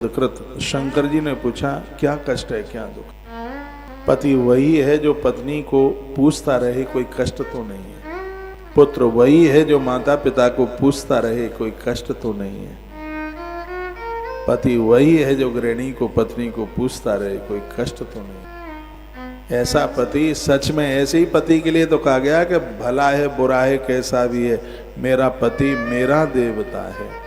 कृत। शंकर जी ने पूछा क्या कष्ट है, क्या दुख? पति वही है जो पत्नी को पूछता रहे, कोई कष्ट तो नहीं है। पुत्र वही है जो माता पिता को पूछता रहे, कोई कष्ट तो नहीं है। पति वही है जो गृहिणी को पत्नी को पूछता रहे, कोई कष्ट तो नहीं। ऐसा पति, सच में ऐसे ही पति के लिए तो कहा गया कि भला है बुरा है कैसा भी है, मेरा पति मेरा देवता है,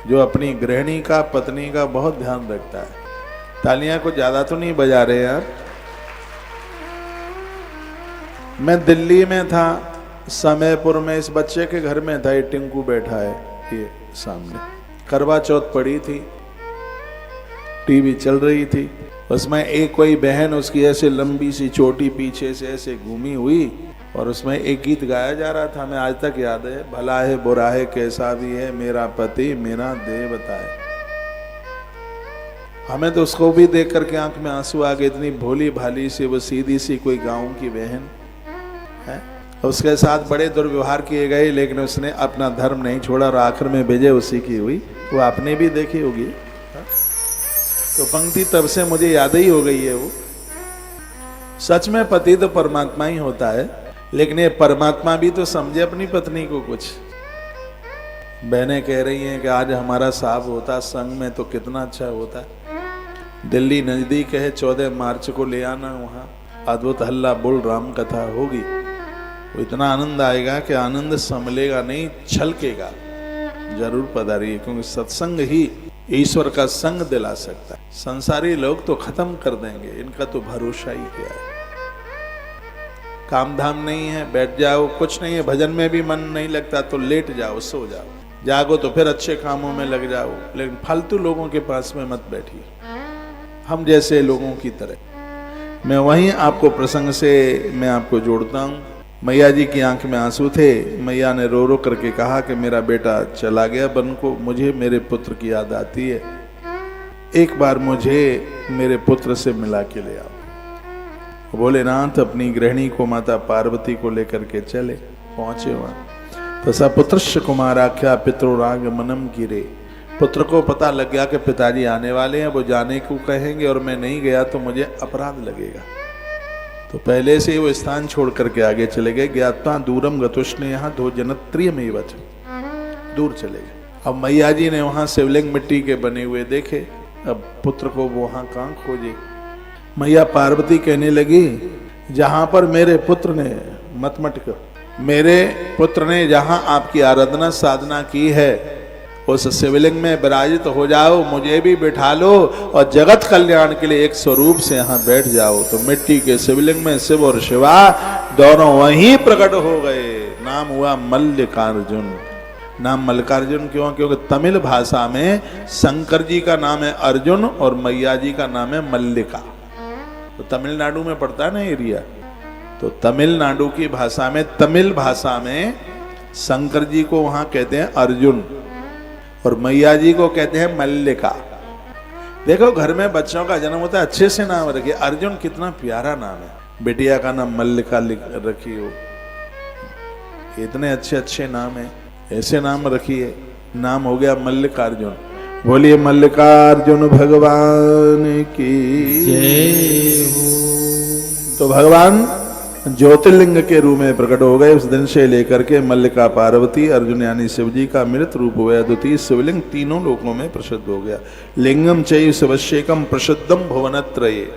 जो अपनी गृहिणी का पत्नी का बहुत ध्यान रखता है। तालियां को ज्यादा तो नहीं बजा रहे यार। मैं दिल्ली में था, समयपुर में, इस बच्चे के घर में था, ये टिंकू बैठा है ये सामने। करवा चौथ पड़ी थी, टीवी चल रही थी, उसमें एक कोई बहन, उसकी ऐसे लंबी सी चोटी पीछे से ऐसे घूमी हुई और उसमें एक गीत गाया जा रहा था, मैं आज तक याद है, भला है बुरा है कैसा भी है, मेरा पति मेरा देवता है। हमें तो उसको भी देख करके आंख में आंसू आ गए, इतनी भोली भाली सी, वो सीधी सी कोई गांव की बहन है। उसके साथ बड़े दुर्व्यवहार किए गए, लेकिन उसने अपना धर्म नहीं छोड़ा और आखिर में विजय उसी की हुई। वो आपने भी देखी होगी, तो पंक्ति तब से मुझे याद ही हो गई है। वो सच में पति तो परमात्मा ही होता है, लेकिन ये परमात्मा भी तो समझे अपनी पत्नी को कुछ। बहनें कह रही हैं कि आज हमारा साहब होता संग में तो कितना अच्छा होता। दिल्ली नजदीक है, 14 मार्च को ले आना, वहाँ अद्भुत हल्ला बोल राम कथा होगी। वो इतना आनंद आएगा कि आनंद संभलेगा नहीं, छलकेगा। जरूर पधारिए, क्योंकि सत्संग ही ईश्वर का संग दिला सकता है। संसारी लोग तो खत्म कर देंगे, इनका तो भरोसा ही क्या है। काम धाम नहीं है, बैठ जाओ, कुछ नहीं है, भजन में भी मन नहीं लगता तो लेट जाओ, सो जाओ, जागो तो फिर अच्छे कामों में लग जाओ, लेकिन फालतू लोगों के पास में मत बैठिए, हम जैसे लोगों की तरह। मैं वहीं आपको प्रसंग से मैं आपको जोड़ता हूँ। मैया जी की आंख में आंसू थे। मैया ने रो रो करके कहा कि मेरा बेटा चला गया बन को, मुझे मेरे पुत्र की याद आती है, एक बार मुझे मेरे पुत्र से मिला के ले आओ। भोलेनाथ अपनी गृहिणी को, माता पार्वती को लेकर के चले, पहुंचे वहां। तो सपुत्रश्च कुमाराख्या पितृराग मनम गिरे। पुत्र को पता लग गया कि पिताजी आने वाले हैं, वो जाने को कहेंगे और मैं नहीं गया तो मुझे अपराध लगेगा। तो पहले से ही वो स्थान छोड़ करके आगे चले गए। ज्ञात्वा दूरम गतुष्ण यहाँ दो जनत्रिय में वच, दूर चले गए। अब मैया जी ने वहां शिवलिंग मिट्टी के बने हुए देखे, अब पुत्र को वो वहां कहाँ खोजे। मैया पार्वती कहने लगी, जहां पर मेरे पुत्र ने मतमटक, मेरे पुत्र ने जहां आपकी आराधना साधना की है उस शिवलिंग में विराजित हो जाओ, मुझे भी बिठा लो और जगत कल्याण के लिए एक स्वरूप से यहाँ बैठ जाओ। तो मिट्टी के शिवलिंग में शिव और शिवा दोनों वहीं प्रकट हो गए। नाम हुआ मल्लिकार्जुन। नाम मल्लिकार्जुन क्यों? क्योंकि तमिल भाषा में शंकर जी का नाम है अर्जुन और मैया जी का नाम है मल्लिका। तो तमिलनाडु में पड़ता है ना एरिया, तो तमिलनाडु की भाषा में, तमिल भाषा में शंकर जी को वहां कहते हैं अर्जुन और मैया जी को कहते हैं मल्लिका। देखो घर में बच्चों का जन्म होता है, अच्छे से नाम रखिए। अर्जुन कितना प्यारा नाम है। बिटिया का नाम मल्लिका रखी हो, इतने अच्छे अच्छे नाम है, ऐसे नाम रखिए। नाम हो गया मल्लिकार्जुन। बोलिए मल्लिकार्जुन भगवान की जय हो। तो भगवान ज्योतिर्लिंग के रूप में प्रकट हो गए। उस दिन से लेकर के मल्लिका पार्वती अर्जुन यानी शिव जी का अमृत रूप हुआ। द्वितीय शिवलिंग तीनों लोकों में प्रसिद्ध हो गया। लिंगम चैव शिवशेकम प्रसिद्धम भुवनत्रये।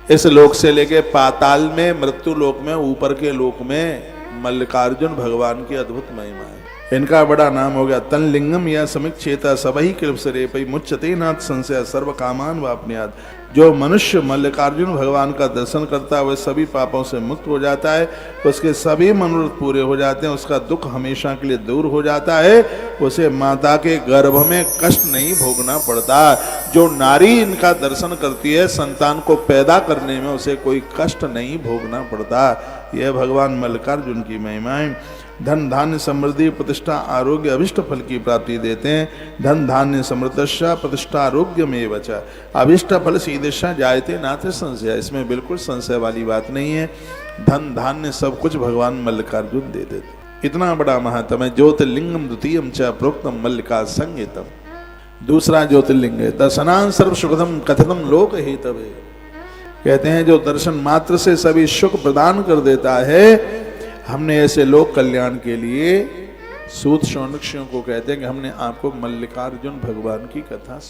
इस लोक से लेके पाताल में, मृत्यु लोक में, ऊपर के लोक में मल्लिकार्जुन भगवान की अद्भुत महिमा है। इनका बड़ा नाम हो गया तन लिंगम या समीक्षेता सबही कृपसरे पई मुच्यते नाथ संशय सर्व कामान वापन्याद। जो मनुष्य मल्लिकार्जुन भगवान का दर्शन करता है वह सभी पापों से मुक्त हो जाता है, उसके सभी मनोरथ पूरे हो जाते हैं, उसका दुख हमेशा के लिए दूर हो जाता है, उसे माता के गर्भ में कष्ट नहीं भोगना पड़ता। जो नारी इनका दर्शन करती है, संतान को पैदा करने में उसे कोई कष्ट नहीं भोगना पड़ता। यह भगवान मल्लिकार्जुन की महिमा है। धन धान्य समृद्धि प्रतिष्ठा आरोग्य अभिष्ट फल की प्राप्ति देते हैं। धन धान्य समृद्धशा प्रतिष्ठा आरोग्य में बचा अभिष्ट फल सीधेशा जायते नाते संशय। इसमें बिल्कुल संशय वाली बात नहीं है। धन धान्य सब कुछ भगवान मल्लिकार्जुन दे देते। इतना बड़ा महात्म है। ज्योतिर्लिंगम द्वितीयम च प्रोक्तम मल्लिका संगीतम। दूसरा ज्योतिर्लिंग है। दर्शनान सर्व सुखदम कथितम लोक हेतवे, कहते हैं जो दर्शन मात्र से सभी सुख प्रदान कर देता है, हमने ऐसे लोक कल्याण के लिए सूत शौनक्षियों को कहते हैं कि हमने आपको मल्लिकार्जुन भगवान की कथा सुना।